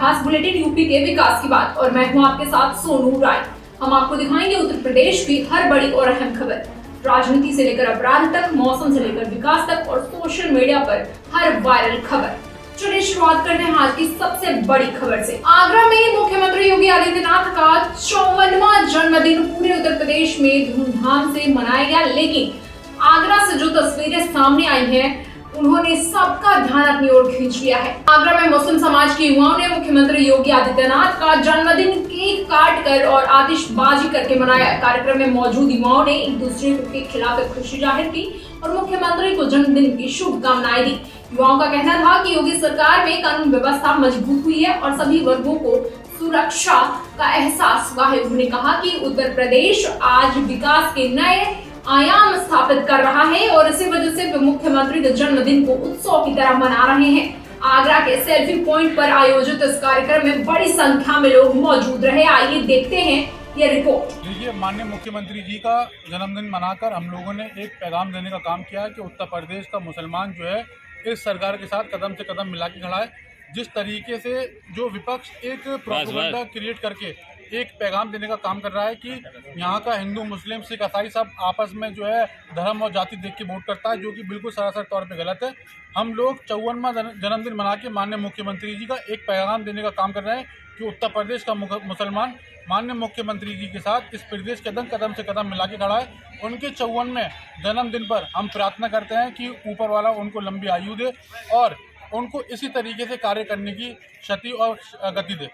खास bulletin UP के विकास की बात और मैं हूं आपके साथ सोनू राय। हम आपको दिखाएंगे उत्तर प्रदेश की हर बड़ी और अहम खबर, राजनीति से लेकर अपराध तक, मौसम से लेकर विकास तक और सोशल मीडिया पर हर वायरल खबर। चलिए शुरुआत करते हैं आज की सबसे बड़ी खबर से। आगरा में मुख्यमंत्री योगी आदित्यनाथ का 54वां जन्मदिन पूरे उत्तर प्रदेश में धूमधाम से मनाया गया, लेकिन आगरा से जो तस्वीरें सामने आई हैं उन्होंने सबका ध्यान अपनी ओर खींच लिया है। आगरा में मुस्लिम समाज के युवाओं ने मुख्यमंत्री योगी आदित्यनाथ का जन्मदिन केक काट कर और आतिशबाजी करके मनाया। कार्यक्रम में मौजूद युवाओं ने एक दूसरे के खिलाफ खुशी जाहिर की और मुख्यमंत्री को जन्मदिन की शुभकामनाएं दी। युवाओं का कहना था कि योगी सरकार में कानून व्यवस्था मजबूत हुई है और सभी वर्गों को सुरक्षा का एहसास हुआ है। उन्होंने कहा कि उत्तर प्रदेश आज विकास के नए आयाम स्थापित कर रहा है और इसी वजह से वे मुख्यमंत्री के जन्मदिन को उत्सव की तरह मना रहे हैं। आगरा के सेल्फी पॉइंट पर आयोजित इस कार्यक्रम में बड़ी संख्या में लोग मौजूद रहे। आइए देखते हैं ये रिपोर्ट। देखिए, माननीय मुख्यमंत्री जी का जन्मदिन मनाकर हम लोगों ने एक पैगाम देने का काम किया है कि उत्तर प्रदेश का मुसलमान जो है इस सरकार के साथ कदम से कदम मिला के खड़ा है। जिस तरीके से जो विपक्ष एक प्रोपेगेंडा क्रिएट करके एक पैगाम देने का काम कर रहा है कि यहाँ का हिंदू, मुस्लिम, सिख, ईसाई सब आपस में जो है धर्म और जाति देख के वोट करता है, जो कि बिल्कुल सरासर तौर पे गलत है। हम लोग 54वां जन्मदिन मना के माननीय मुख्यमंत्री जी का एक पैगाम देने का काम कर रहे हैं कि उत्तर प्रदेश का मुसलमान माननीय मुख्यमंत्री जी के साथ इस प्रदेश के कदम से कदम मिला के खड़ा है। उनके 54वें जन्मदिन पर हम प्रार्थना करते हैं कि ऊपर वाला उनको लंबी आयु दे और उनको इसी तरीके से कार्य करने की शक्ति और गति दे।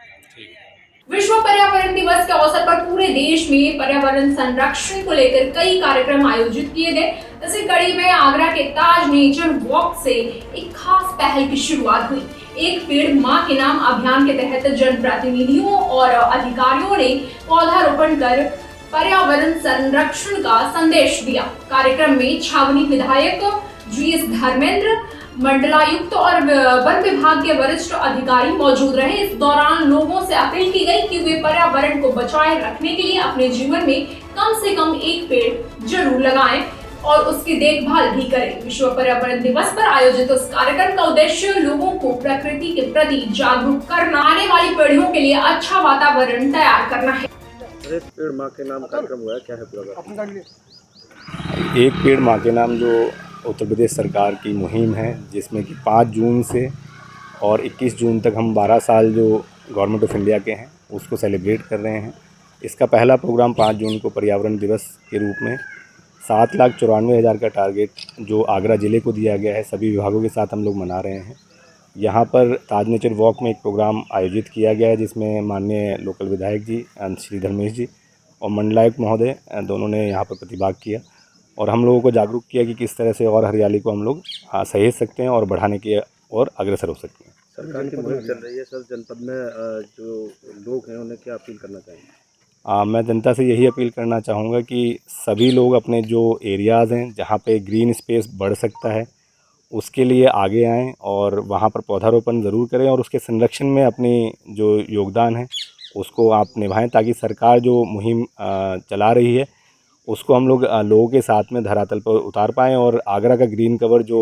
विश्व पर्यावरण दिवस के अवसर पर पूरे देश में पर्यावरण संरक्षण को लेकर कई कार्यक्रम आयोजित किए गए। इसी कड़ी में आगरा के ताज नेचर वॉक से एक खास पहल की शुरुआत हुई। एक पेड़ मां के नाम अभियान के तहत जनप्रतिनिधियों और अधिकारियों ने पौधारोपण कर पर्यावरण संरक्षण का संदेश दिया। कार्यक्रम में छावनी विधायक GS धर्मेंद्र, मंडलायुक्त और वन विभाग के वरिष्ठ अधिकारी मौजूद रहे। इस दौरान लोगों से अपील की गई कि वे पर्यावरण को बचाए रखने के लिए अपने जीवन में कम से कम एक पेड़ जरूर लगाएं और उसकी देखभाल भी करें। विश्व पर्यावरण दिवस पर आयोजित इस कार्यक्रम का उद्देश्य लोगों को प्रकृति के प्रति जागरूक करना, आने वाली पीढ़ियों के लिए अच्छा वातावरण तैयार करना है। एक पेड़ माँ के नाम कार्यक्रम हुआ है, क्या है पूरा? एक पेड़ माँ के नाम जो उत्तर प्रदेश सरकार की मुहिम है, जिसमें कि 5 जून से और 21 जून तक हम 12 साल जो गवर्नमेंट ऑफ इंडिया के हैं उसको सेलिब्रेट कर रहे हैं। इसका पहला प्रोग्राम 5 जून को पर्यावरण दिवस के रूप में 7,94,000 का टारगेट जो आगरा ज़िले को दिया गया है, सभी विभागों के साथ हम लोग मना रहे हैं। यहाँ पर ताज नेचर वॉक में एक प्रोग्राम आयोजित किया गया है, जिसमें माननीय लोकल विधायक जी श्री धर्मेश जी और मंडलायुक्त महोदय दोनों ने यहाँ पर प्रतिभाग किया और हम लोगों को जागरूक किया कि किस तरह से और हरियाली को हम लोग सहेज सकते हैं और बढ़ाने की ओर अग्रसर हो सकते हैं। सरकार की मुहिम चल रही है सर, जनपद में जो लोग हैं उन्हें क्या अपील करना चाहिए? मैं जनता से यही अपील करना चाहूँगा कि सभी लोग अपने जो एरियाज़ हैं जहाँ पे ग्रीन स्पेस बढ़ सकता है उसके लिए आगे आएँ और वहाँ पर पौधारोपण ज़रूर करें और उसके संरक्षण में अपनी जो योगदान है उसको आप निभाएं, ताकि सरकार जो मुहिम चला रही है उसको हम लोग लोगों के साथ में धरातल पर उतार पाएँ और आगरा का ग्रीन कवर जो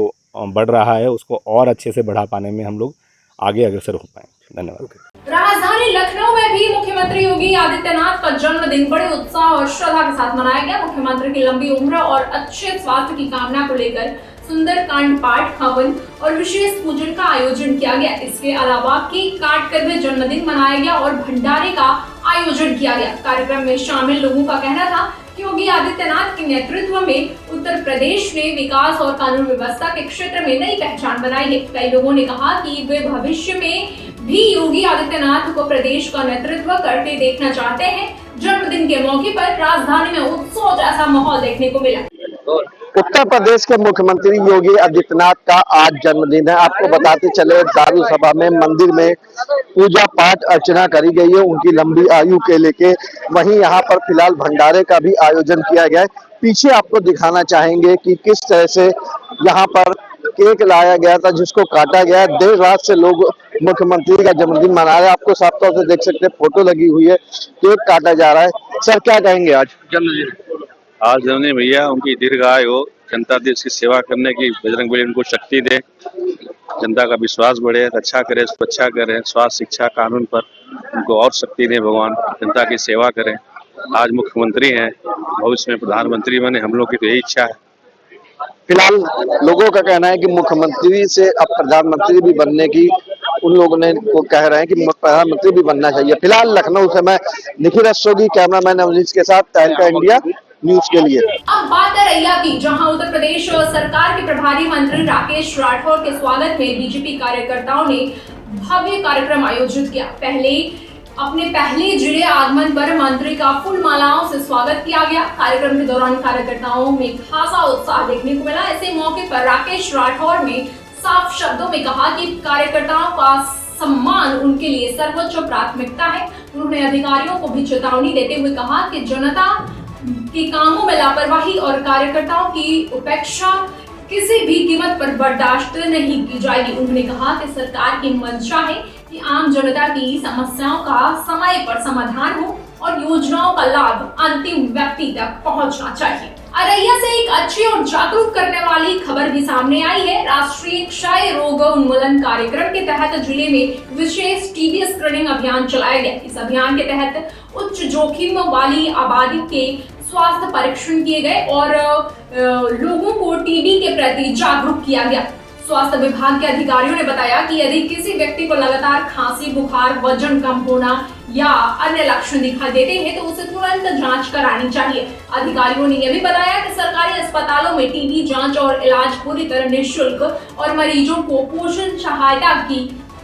बढ़ रहा है उसको और अच्छे से बढ़ा पाने में हम लोग आगे अग्रसर हो पाएँ। धन्यवाद। राजधानी लखनऊ में भी मुख्यमंत्री योगी आदित्यनाथ का जन्मदिन बड़े उत्साह और श्रद्धा के साथ मनाया गया। मुख्यमंत्री की लंबी उम्र और अच्छे स्वास्थ्य की कामना को लेकर सुंदरकांड पाठ, हवन और विशेष पूजन का आयोजन किया गया। इसके अलावा केक काट कर भी जन्मदिन मनाया गया और भंडारे का आयोजन किया गया। कार्यक्रम में शामिल लोगों का कहना था कि योगी आदित्यनाथ के नेतृत्व में उत्तर प्रदेश ने विकास और कानून व्यवस्था के क्षेत्र में नई पहचान बनाई है। कई लोगों ने कहा कि वे भविष्य में भी योगी आदित्यनाथ को प्रदेश का नेतृत्व करते देखना चाहते हैं। जन्मदिन के मौके पर राजधानी में उत्सव जैसा माहौल देखने को मिला। उत्तर प्रदेश के मुख्यमंत्री योगी आदित्यनाथ का आज जन्मदिन है। आपको बताते चले, दारू सभा में मंदिर में पूजा पाठ अर्चना करी गई है उनकी लंबी आयु के लेके। वहीं यहाँ पर फिलहाल भंडारे का भी आयोजन किया गया है। पीछे आपको दिखाना चाहेंगे कि किस तरह से यहाँ पर केक लाया गया था जिसको काटा गया। देर रात से लोग मुख्यमंत्री का जन्मदिन मना रहे हैं। आपको साफ तौर से देख सकते हैं, फोटो लगी हुई है, केक काटा जा रहा है। सर क्या कहेंगे आज जन्मदिन? आज जन्मदिन भैया उनकी दीर्घायु हो, जनता देश की सेवा करने की बजरंगबली उनको शक्ति दे, जनता का विश्वास बढ़े, रक्षा करे, सुरक्षा करें, स्वास्थ्य, शिक्षा, कानून पर उनको और शक्ति दे भगवान, जनता की सेवा करें। आज मुख्यमंत्री हैं, भविष्य में प्रधानमंत्री बने, हम लोग की तो यही इच्छा है। फिलहाल लोगों का कहना है कि मुख्यमंत्री से अब प्रधानमंत्री भी बनने की उन लोगों ने वो कह रहे हैं कि प्रधानमंत्री भी बनना चाहिए। फिलहाल लखनऊ से मैं निखिल रस्तोगी, कैमरामैन अवनीश के साथ तहलका इंडिया न्यूज के लिए। अब बात है रैया की, जहां उत्तर प्रदेश सरकार के प्रभारी मंत्री राकेश राठौर के स्वागत में बीजेपी कार्यकर्ताओं ने भव्य कार्यक्रम आयोजित किया। अपने पहले जिले आगमन पर मंत्री का फूल मालाओं से स्वागत किया गया। कार्यक्रम के दौरान कार्यकर्ताओं में खासा उत्साह देखने को मिला। ऐसे मौके पर राकेश राठौर ने साफ शब्दों में कहा कि कार्यकर्ताओं का सम्मान उनके लिए सर्वोच्च प्राथमिकता है। उन्होंने अधिकारियों को भी चेतावनी देते हुए कहा कि जनता के कामों में लापरवाही और कार्यकर्ताओं की उपेक्षा किसी भी कीमत पर बर्दाश्त नहीं की जाएगी। उन्होंने कहा कि सरकार की मंशा है कि आम जनता की समस्याओं का समय पर समाधान हो और योजनाओं का लाभ अंतिम व्यक्ति तक पहुंचना चाहिए। अररिया से एक अच्छी और जागरूक करने वाली खबर भी सामने आई है। राष्ट्रीय क्षय रोग उन्मूलन कार्यक्रम के तहत जिले में विशेष टीबी स्क्रीनिंग अभियान चलाया गया। इस अभियान के तहत उच्च जोखिम वाली आबादी के स्वास्थ्य परीक्षण किए गए और लोगों को टीबी के प्रति जागरूक किया गया। स्वास्थ्य विभाग के अधिकारियों ने बताया कि यदि किसी व्यक्ति को लगातार खांसी, बुखार, वजन कम होना या अन्य लक्षण दिखाई देते हैं तो उसे तुरंत जांच करानी चाहिए। अधिकारियों ने यह भी बताया कि सरकारी अस्पतालों में टीबी जांच और इलाज पूरी तरह निःशुल्क और मरीजों को पोषण सहायता की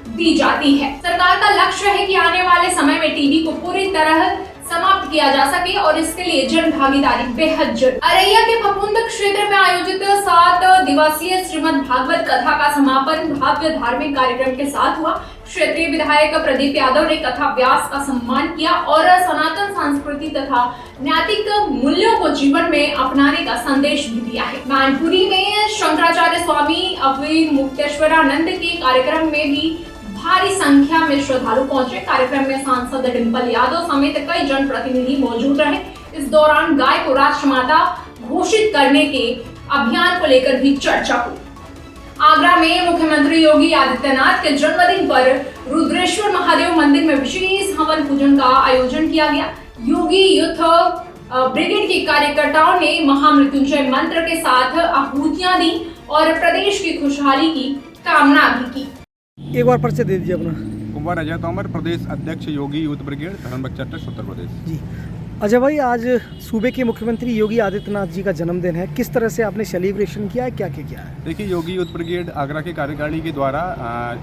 दी जाती है। सरकार का लक्ष्य है कि आने वाले समय में टीबी को पूरी तरह समाप्त किया जा सके और इसके लिए जन भागीदारी बेहद जरूरी। अररिया के फफूंद क्षेत्र में आयोजित 7 दिवसीय श्रीमद् भागवत कथा का समापन भव्य धार्मिक कार्यक्रम के साथ हुआ। क्षेत्रीय विधायक प्रदीप यादव ने कथा व्यास का सम्मान किया और सनातन संस्कृति तथा नैतिक मूल्यों को जीवन में अपनाने का संदेश भी दिया है। मैनपुरी में शंकराचार्य स्वामी अवधूत मुक्तेश्वरानंद के कार्यक्रम में भी भारी संख्या में श्रद्धालु पहुंचे। कार्यक्रम में सांसद डिंपल यादव समेत कई जनप्रतिनिधि मौजूद रहे। इस दौरान गाय को राष्ट्रमाता घोषित करने के अभियान को लेकर भी चर्चा हुई। आगरा में मुख्यमंत्री योगी आदित्यनाथ के जन्मदिन पर रुद्रेश्वर महादेव मंदिर में विशेष हवन पूजन का आयोजन किया गया। योगी यूथ ब्रिगेड के कार्यकर्ताओं ने महामृत्युंजय मंत्र के साथ आहुतियां दी और प्रदेश की खुशहाली की कामना भी की। एक बार परिचय दे दीजिए अपना। कुमार अजय तोमर, प्रदेश अध्यक्ष योगी youth brigade, धर्मबक्सा trust, Uttar Pradesh. जी अजय भाई, आज सूबे के मुख्यमंत्री योगी आदित्यनाथ जी का जन्मदिन है, किस तरह से आपने सेलिब्रेशन किया है, क्या क्या किया है? देखिए, योगी यूथ ब्रिगेड आगरा की कार्यकारिणी के द्वारा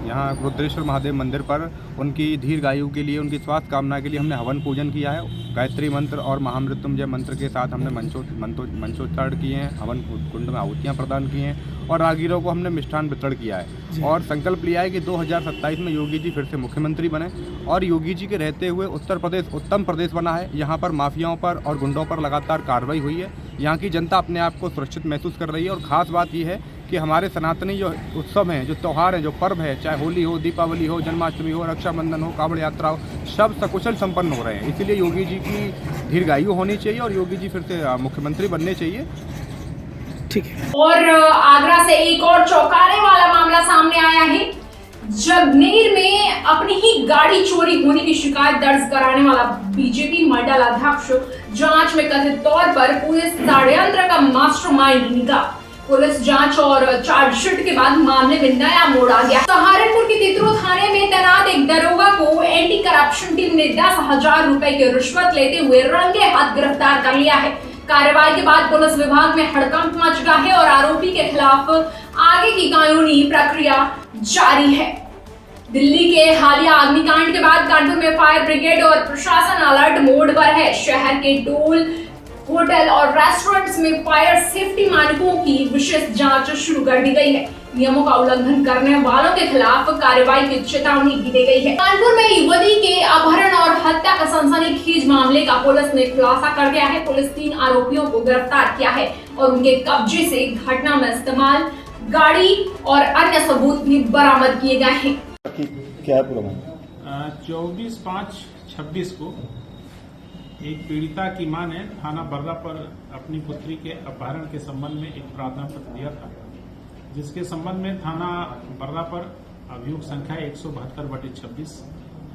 यहाँ रुद्रेश्वर महादेव मंदिर पर उनकी दीर्घायु के लिए, उनकी स्वास्थ्य कामना के लिए हमने हवन पूजन किया है। गायत्री मंत्र और महामृत्युंजय मंत्र के साथ हमने मंचोच्चारण किए हैं, हवन कुंड में आहुतियाँ प्रदान की हैं और राहगीरों को हमने मिष्ठान वितरण किया है और संकल्प लिया है कि 2027 में योगी जी फिर से मुख्यमंत्री बने और योगी जी के रहते हुए उत्तर प्रदेश उत्तम प्रदेश बना है। यहाँ पर माफियाओं पर और गुंडों पर लगातार कार्रवाई हुई है। यहाँ की जनता अपने आप को सुरक्षित महसूस कर रही है और ख़ास बात यह है कि हमारे सनातनी जो उत्सव हैं, जो त्यौहार हैं, जो पर्व है, चाहे होली हो, दीपावली हो, जन्माष्टमी हो, रक्षाबंधन हो, कांवड़ यात्रा हो, सब सकुशल संपन्न हो रहे हैं। इसीलिए योगी जी की दीर्घायु होनी चाहिए और योगी जी फिर से मुख्यमंत्री बनने चाहिए। ठीक है। और आगरा से एक और चौंकाने वाला मामला सामने आया है। जगनेर में अपनी ही गाड़ी चोरी होने की शिकायत दर्ज कराने वाला बीजेपी मंडल अध्यक्ष जांच में कथित तौर पर पुलिस षड्यंत्र का मास्टरमाइंड निकला। पुलिस जांच और चार्जशीट के बाद मामले में नया मोड़ आ गया। सहारनपुर के तितरो थाने में तैनात एक दरोगा को एंटी करप्शन टीम ने 10,000 रुपए की रिश्वत लेते हुए रंगे हाथ गिरफ्तार कर लिया है। कार्रवाई के बाद पुलिस विभाग में हड़कंप मच गया है और आरोपी के खिलाफ आगे की कानूनी प्रक्रिया जारी है। दिल्ली के हालिया अग्निकांड के बाद कानपुर में फायर ब्रिगेड और प्रशासन अलर्ट मोड पर है। शहर के टोल, होटल और रेस्टोरेंट्स में फायर सेफ्टी मानकों की विशेष जांच शुरू कर दी गई है। नियमों का उल्लंघन करने वालों के खिलाफ कार्रवाई की चेतावनी भी दी गई है। कानपुर में युवती के अपहरण और हत्या का सनसनीखेज मामले का पुलिस ने खुलासा कर दिया है। पुलिस 3 आरोपियों को गिरफ्तार किया है और उनके कब्जे से घटना में इस्तेमाल गाड़ी और अन्य सबूत भी बरामद किए गए हैं। क्या है पूरा 24/5/26 को एक पीड़िता की मां ने थाना बर्रा पर अपनी पुत्री के अपहरण के संबंध में एक प्रार्थना पत्र दिया था, जिसके संबंध में थाना बर्रा पर अभियोग संख्या 172/26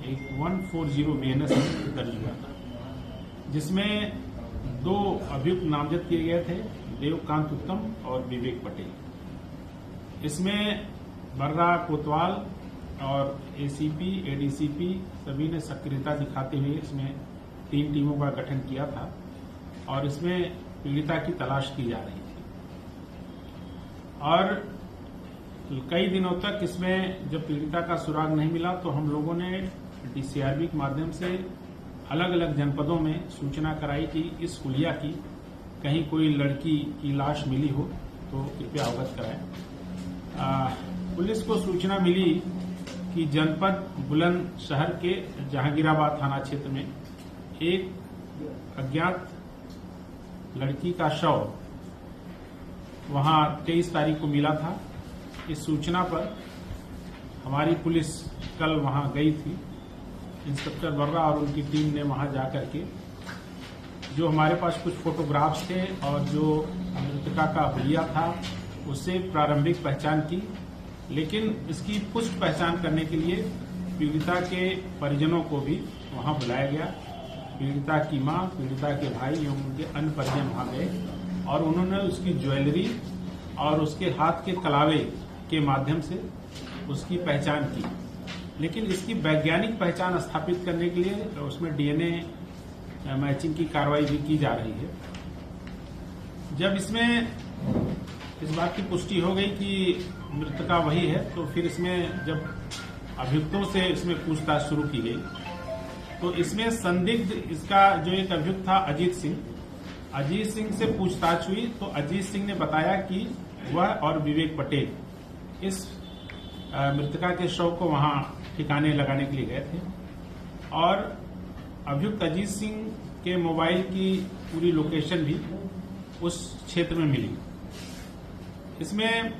एक 140 BNS दर्ज हुआ था, जिसमें 2 अभियुक्त नामजद किए गए थे, देवकांत उत्तम और विवेक पटेल। इसमें बर्रा कोतवाल और एसीपी, एडीसीपी सभी ने सक्रियता दिखाते हुए इसमें 3 टीमों का गठन किया था और इसमें पीड़िता की तलाश की जा रही थी। और कई दिनों तक इसमें जब पीड़िता का सुराग नहीं मिला तो हम लोगों ने डीसीआरबी के माध्यम से अलग अलग जनपदों में सूचना कराई कि इस हुलिया की कहीं कोई लड़की की लाश मिली हो तो कृपया अवगत कराएं। पुलिस को सूचना मिली कि जनपद बुलंदशहर के जहांगीराबाद थाना क्षेत्र में एक अज्ञात लड़की का शव वहां 23 तारीख को मिला था। इस सूचना पर हमारी पुलिस कल वहां गई थी। इंस्पेक्टर बर्रा और उनकी टीम ने वहां जाकर के जो हमारे पास कुछ फोटोग्राफ्स थे और जो मृतका का हुलिया था उससे प्रारंभिक पहचान की, लेकिन इसकी पुष्ट पहचान करने के लिए पीड़िता के परिजनों को भी वहां बुलाया गया। पीड़िता की मां, पीड़िता के भाई एवं उनके अन्य परिजन वहां गए और उन्होंने उसकी ज्वेलरी और उसके हाथ के कलावे के माध्यम से उसकी पहचान की, लेकिन इसकी वैज्ञानिक पहचान स्थापित करने के लिए उसमें डीएनए मैचिंग की कार्रवाई भी की जा रही है। जब इसमें इस बात की पुष्टि हो गई कि मृतका वही है तो फिर इसमें जब अभियुक्तों से इसमें पूछताछ शुरू की गई तो इसमें संदिग्ध इसका जो एक अभियुक्त था अजीत सिंह से पूछताछ हुई तो अजीत सिंह ने बताया कि वह और विवेक पटेल इस मृतका के शव को वहां ठिकाने लगाने के लिए गए थे और अभियुक्त अजीत सिंह के मोबाइल की पूरी लोकेशन भी उस क्षेत्र में मिली। इसमें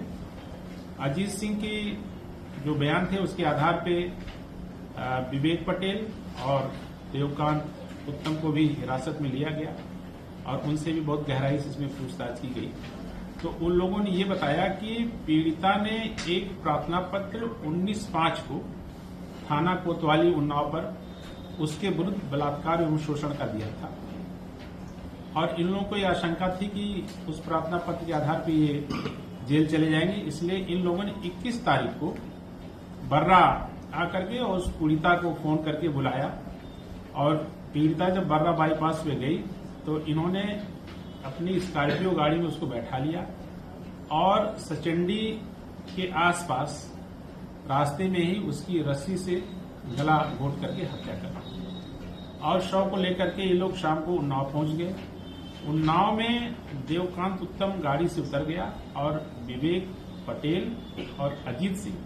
अजीत सिंह की जो बयान थे उसके आधार पे विवेक पटेल और देवकांत उत्तम को भी हिरासत में लिया गया और उनसे भी बहुत गहराई से इसमें पूछताछ की गई। तो उन लोगों ने ये बताया कि पीड़िता ने एक प्रार्थना पत्र 19/5 को थाना कोतवाली उन्नाव पर उसके विरुद्ध बलात्कार एवं शोषण का दिया था और इन लोगों को यह आशंका थी कि उस प्रार्थना पत्र के आधार पर ये जेल चले जाएंगे, इसलिए इन लोगों ने 21 तारीख को बर्रा आकर के और उस पीड़िता को फोन करके बुलाया और पीड़िता जब बर्रा बाईपास पे गई तो इन्होंने अपनी स्कॉर्पियो गाड़ी में उसको बैठा लिया और सचंडी के आसपास रास्ते में ही उसकी रस्सी से गला घोट करके हत्या कर दी और शव को लेकर के ये लोग शाम को उन्नाव पहुंच गए। उन्नाव में देवकांत उत्तम गाड़ी से उतर गया और विवेक पटेल और अजीत सिंह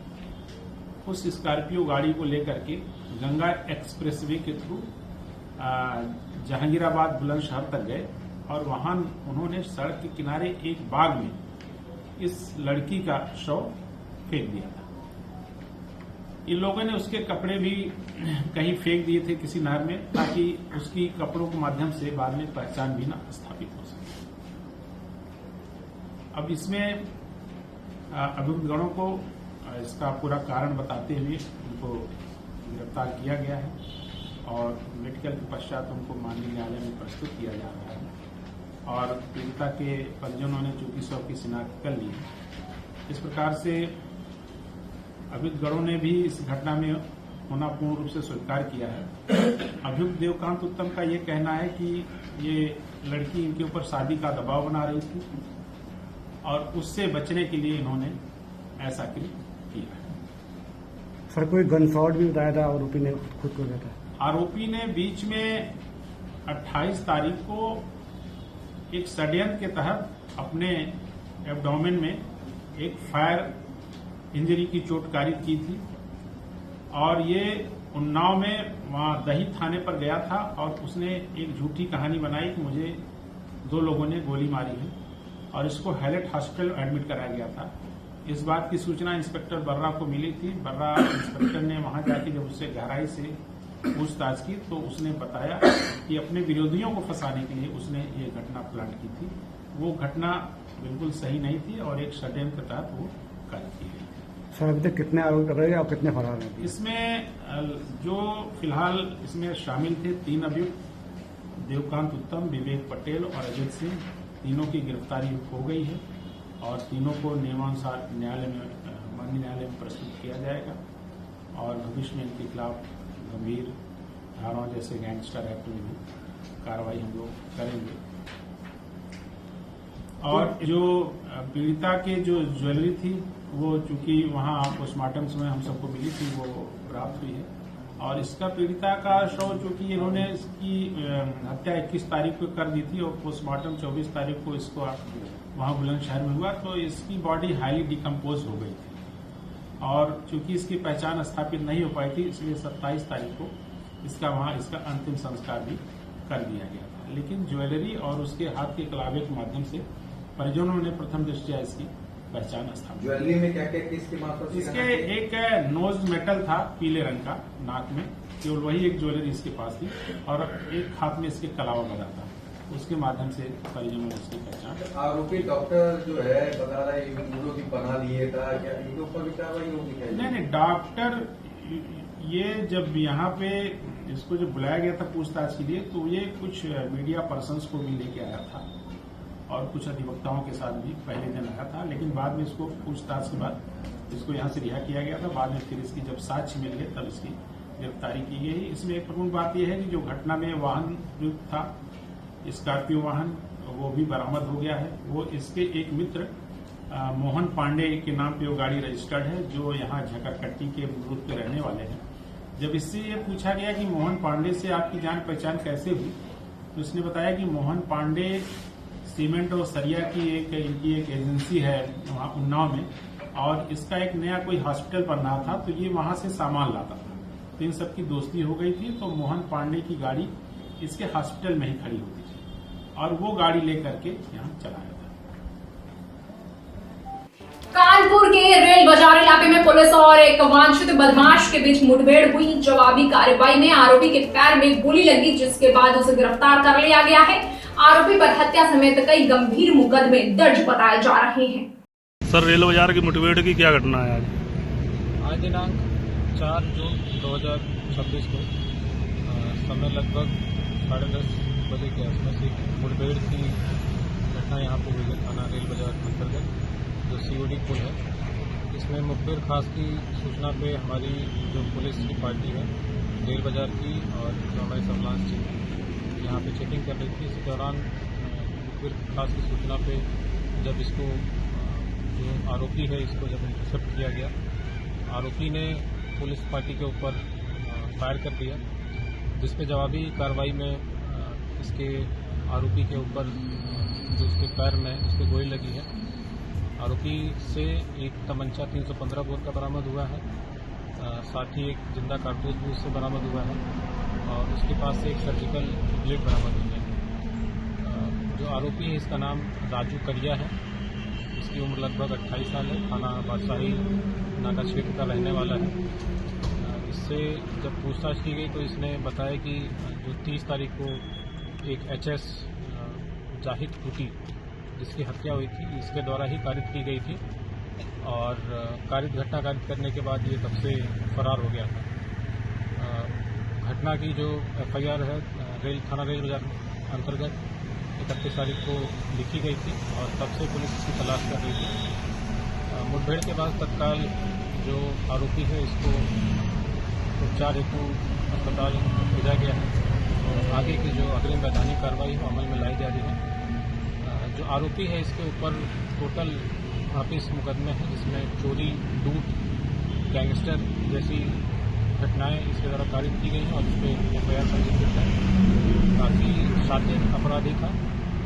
उस स्कॉर्पियो गाड़ी को लेकर के गंगा एक्सप्रेसवे के थ्रू जहांगीराबाद बुलंदशहर तक गए और वहां उन्होंने सड़क के किनारे एक बाग में इस लड़की का शव फेंक दिया था। इन लोगों ने उसके कपड़े भी कहीं फेंक दिए थे किसी नहर में ताकि उसकी कपड़ों के माध्यम से बाद में पहचान भी ना स्थापित हो सके। अब इसमें अभियुक्तगणों को इसका पूरा कारण बताते हुए उनको गिरफ्तार किया गया है और मेडिकल के पश्चात उनको माननीय न्यायालय में प्रस्तुत किया जा रहा है और पीड़िता के परिजनों ने चूंकि शव की शिनाख्त कर ली है। इस प्रकार से अभियुक्तगणों ने भी इस घटना में होना पूर्ण रूप से स्वीकार किया है। अभियुक्त देवकांत उत्तम का ये कहना है कि ये लड़की इनके ऊपर शादी का दबाव बना रही थी और उससे बचने के लिए इन्होंने ऐसा किया है। सर कोई गनशॉट भी बताया था आरोपी ने खुद को दिया था। आरोपी ने बीच में 28 तारीख को एक षड्यंत्र के तहत अपने एब्डोमेन में एक फायर इंजरी की चोट कारित की थी और ये उन्नाव में वहां दही थाने पर गया था और उसने एक झूठी कहानी बनाई कि मुझे 2 लोगों ने गोली मारी है और इसको हैलेट हॉस्पिटल एडमिट कराया गया था। इस बात की सूचना इंस्पेक्टर बर्रा को मिली थी। बर्रा इंस्पेक्टर ने वहां जाके जब उससे गहराई से पूछताछ की तो उसने बताया कि अपने विरोधियों को फंसाने के लिए उसने ये घटना प्लान की थी। वो घटना बिल्कुल सही नहीं थी और एक षड्यंत्र के तहत वो कार्य की गई। सर अभी तक कितने आरोप कर रहे हैं और कितने फरार हैं? इसमें जो फिलहाल इसमें शामिल थे 3 अभियुक्त, देवकांत उत्तम, विवेक पटेल और अजय सिंह, तीनों की गिरफ्तारी हो गई है और तीनों को नियमानुसार माननीय न्यायालय में प्रस्तुत किया जाएगा और भविष्य में इनके खिलाफ गंभीर धाराओं जैसे गैंगस्टर एक्ट में भी कार्रवाई हम लोग करेंगे। और जो पीड़िता के जो ज्वेलरी थी वो चूंकि वहां पोस्टमार्टम समय हम सबको मिली थी, वो प्राप्त हुई है और इसका पीड़िता का शव चूंकि इन्होंने इसकी हत्या 21 तारीख को कर दी थी और पोस्टमार्टम 24 तारीख को इसको वहां बुलंदशहर में हुआ, तो इसकी बॉडी हाईली डिकम्पोज हो गई थी और चूंकि इसकी पहचान स्थापित नहीं हो पाई थी इसलिए 27 तारीख को इसका अंतिम संस्कार भी कर दिया गया था। लेकिन ज्वेलरी और उसके हाथ के कलावे के माध्यम से परिजनों ने प्रथम दृष्टया इसकी पहचान स्थापित। ज्वेलरी में क्या क्या किसके माध्यम से? इसके एक नोज मेटल था पीले रंग का नाक में, केवल वही एक ज्वेलरी इसके पास थी और एक हाथ में इसके कलावा बना था, उसके माध्यम से परिजनों ने इसकी पहचान। आरोपी डॉक्टर जो है बता रहा है इन लोगों की बना लिए था, क्या इनके ऊपर भी कार्रवाई होगी? नहीं, डॉक्टर ये जब यहाँ पे इसको जब बुलाया गया था पूछताछ के लिए तो ये कुछ मीडिया पर्सन्स को भी लेके आया था और कुछ अधिवक्ताओं के साथ भी पहले दिन आया था, लेकिन बाद में इसको पूछताछ के बाद इसको यहाँ से रिहा किया गया था। बाद में फिर इसकी जब साक्ष्य मिल गए तब इसकी गिरफ्तारी की गई। इसमें एक प्रमुख बात यह है कि जो घटना में वाहन प्रयुक्त था स्कॉर्पियो वाहन, वो भी बरामद हो गया है। वो इसके एक मित्र मोहन पांडे के नाम पे वो गाड़ी रजिस्टर्ड है, जो यहाँ झकरकट्टी के रूट पे रहने वाले हैं। जब इससे ये पूछा गया कि मोहन पांडे से आपकी जान पहचान कैसे हुई, तो उसने बताया कि मोहन पांडे सीमेंट और सरिया की इनकी एक एजेंसी है वहाँ उन्नाव में और इसका एक नया कोई हॉस्पिटल बन रहा था, तो ये वहां से सामान लाता था। तो इन सबकी दोस्ती हो गई थी, तो मोहन पांडे की गाड़ी इसके हॉस्पिटल में ही खड़ी होती थी और वो गाड़ी लेकर के यहाँ चलाया था। कानपुर के रेल बाजार इलाके में पुलिस और एक वांछित बदमाश के बीच मुठभेड़ हुई। जवाबी कार्रवाई में आरोपी के पैर में गोली लगी, जिसके बाद उसे गिरफ्तार कर लिया गया है। आरोपी पर हत्या समेत कई गंभीर मुकदमे दर्ज बताए जा रहे हैं। सर, रेल बाजार की मुठभेड़ की क्या घटना है आज दिनांक 4 जून 2026 को समय लगभग 10:30 बजे के आसपास एक मुठभेड़ की घटना यहाँ पर हुई है थाना रेल बाजार अंतर्गत जो COD पुल है। इसमें मुखबिर खास की सूचना पे हमारी जो पुलिस की पार्टी है रेल बाजार की और जो हमारी सर्विलांस टीम यहाँ पे चेकिंग कर रही थी। इस दौरान मुखबिर खास की सूचना पे जब इसको जो आरोपी है इसको जब इंटरसेप्ट किया गया, आरोपी ने पुलिस पार्टी के ऊपर फायर कर दिया, जिसपे जवाबी कार्रवाई में इसके आरोपी के ऊपर जो उसके पैर में उसके गोली लगी है। आरोपी से एक तमंचा 315 बोर का बरामद हुआ है, साथ ही एक जिंदा कारतूस भी उससे बरामद हुआ है और उसके पास से एक सर्जिकल ब्लेड बरामद हुई है। जो आरोपी है इसका नाम राजू करिया है, इसकी उम्र लगभग 28 साल है, थाना बादशाही नाका क्षेत्र का रहने वाला है। इससे जब पूछताछ की गई तो इसने बताया कि जो 30 तारीख को एक HS जाहिद टूटी जिसकी हत्या हुई थी इसके द्वारा ही कारित की गई थी और घटना कारित करने के बाद ये तब से फरार हो गया था। घटना की जो FIR है थाना रेल बाजार अंतर्गत 31 तारीख को लिखी गई थी और तब से पुलिस इसकी तलाश कर रही थी। मुठभेड़ के बाद तत्काल जो आरोपी है इसको उपचार हेतु अस्पताल भेजा गया है और आगे की जो अग्रिम वैधानिक कार्रवाई है अमल में लाई जा रही है। जो आरोपी है इसके ऊपर टोटल 38 मुकदमे हैं, जिसमें चोरी, लूट, गैंगस्टर जैसी घटनाएं इसके द्वारा कारित की गई हैं और इस पर FIR पंजीकृत है। काफी शातिर अपराधी था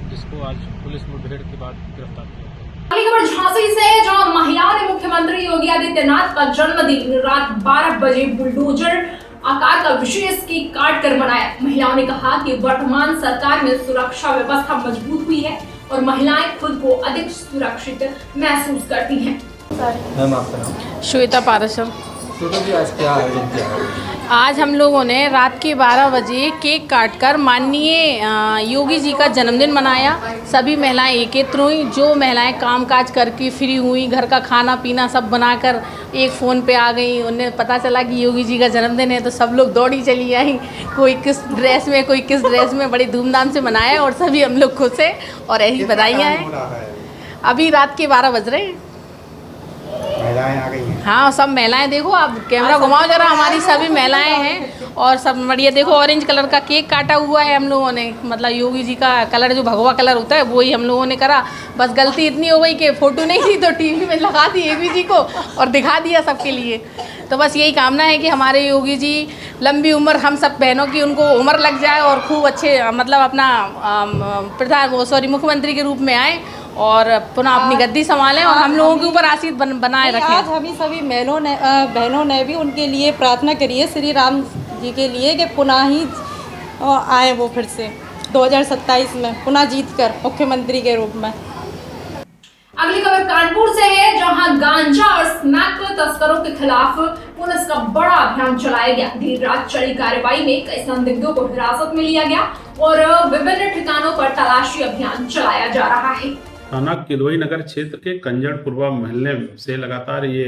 जिसको आज पुलिस मुठभेड़ के बाद गिरफ्तार किया गया। अगली खबर झांसी से, जहां महिलाओं ने मुख्यमंत्री योगी आदित्यनाथ का जन्मदिन रात 12 बजे बुलडोजर आकार का विशेष केक काट कर मनाया। महिलाओं ने कहा कि वर्तमान सरकार में सुरक्षा व्यवस्था मजबूत हुई है और महिलाएं खुद को अधिक सुरक्षित महसूस करती हैं। मैम आपका नाम? श्वेता पाराशर। सोचो कि आज क्या आयोजन किया है? आज हम लोगों ने रात के 12 बजे केक काटकर माननीय योगी जी का जन्मदिन मनाया। सभी महिलाएं एकत्र हुई, जो महिलाएं कामकाज करके फ्री हुई, घर का खाना पीना सब बनाकर एक फ़ोन पे आ गई। उन्हें पता चला कि योगी जी का जन्मदिन है तो सब लोग दौड़ी चली आई, कोई किस ड्रेस में कोई किस ड्रेस में, बड़ी धूमधाम से मनाया और सभी हम लोग खुश हैं और ऐसी बधाइयाँ हैं। अभी रात के 12 बज रहे हैं। महिलाएं आ गई हैं। हाँ, सब महिलाएं, देखो आप कैमरा घुमाओ जरा, हमारी सभी महिलाएं हैं और सब बढ़िया। देखो ऑरेंज कलर का केक काटा हुआ है हम लोगों ने, मतलब योगी जी का कलर जो भगवा कलर होता है वही हम लोगों ने करा। बस गलती इतनी हो गई कि फ़ोटो नहीं थी तो टीवी में लगा दी योगी जी को और दिखा दिया सबके लिए। तो बस यही कामना है कि हमारे योगी जी लंबी उम्र हम सब बहनों की उनको उम्र लग जाए और खूब अच्छे मतलब अपना मुख्यमंत्री के रूप में आए और पुनः अपनी गद्दी संभालें और हम लोगों के ऊपर आशीष बनाए रखें। आज हमें सभी बहनों ने भी उनके लिए प्रार्थना करी है श्री राम जी के लिए कि पुनः ही आए वो फिर से 2027 में पुनः जीतकर मुख्यमंत्री के रूप में। अगली खबर कानपुर से है, जहां गांजा और स्मैक तस्करों के खिलाफ पुलिस का बड़ा अभियान चलाया गया। देर रात चली कार्रवाई में कई संदिग्धों को हिरासत में लिया गया और विभिन्न ठिकानों पर तलाशी अभियान चलाया जा रहा है। थाना किदवई नगर क्षेत्र के कंजड़पुरवा मोहल्ले से लगातार ये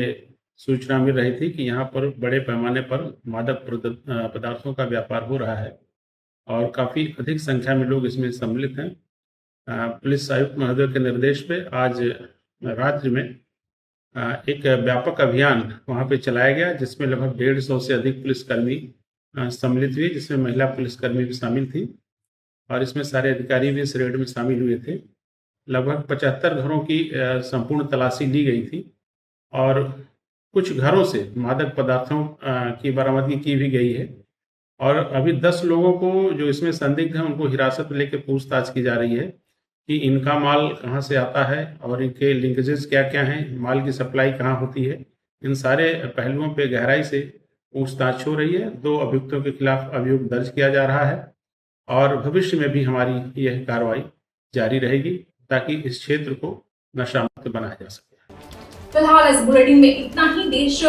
सूचना मिल रही थी कि यहाँ पर बड़े पैमाने पर मादक पदार्थों का व्यापार हो रहा है और काफ़ी अधिक संख्या में लोग इसमें सम्मिलित हैं। पुलिस आयुक्त महोदय के निर्देश पे आज राज्य में एक व्यापक अभियान वहाँ पे चलाया गया, जिसमें लगभग 150 से अधिक पुलिसकर्मी सम्मिलित हुए, जिसमें महिला पुलिसकर्मी भी शामिल थी और इसमें सारे अधिकारी भी इस रेड में शामिल हुए थे। लगभग 75 घरों की संपूर्ण तलाशी ली गई थी और कुछ घरों से मादक पदार्थों की बरामदगी की भी गई है और अभी 10 लोगों को जो इसमें संदिग्ध हैं उनको हिरासत में लेकर पूछताछ की जा रही है कि इनका माल कहां से आता है और इनके लिंकेजेस क्या क्या हैं, माल की सप्लाई कहां होती है। इन सारे पहलुओं पे गहराई से पूछताछ हो रही है। 2 अभियुक्तों के खिलाफ अभियोग दर्ज किया जा रहा है और भविष्य में भी हमारी यह कार्रवाई जारी रहेगी ताकि इस क्षेत्र को नशा मुक्त बनाया जा सके। फिलहाल इस बुलेटिन में इतना ही। देश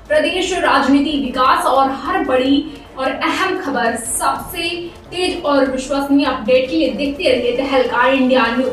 प्रदेश राजनीति विकास और हर बड़ी और अहम खबर सबसे तेज और विश्वसनीय अपडेट के लिए देखते रहिए तहलका इंडिया न्यूज।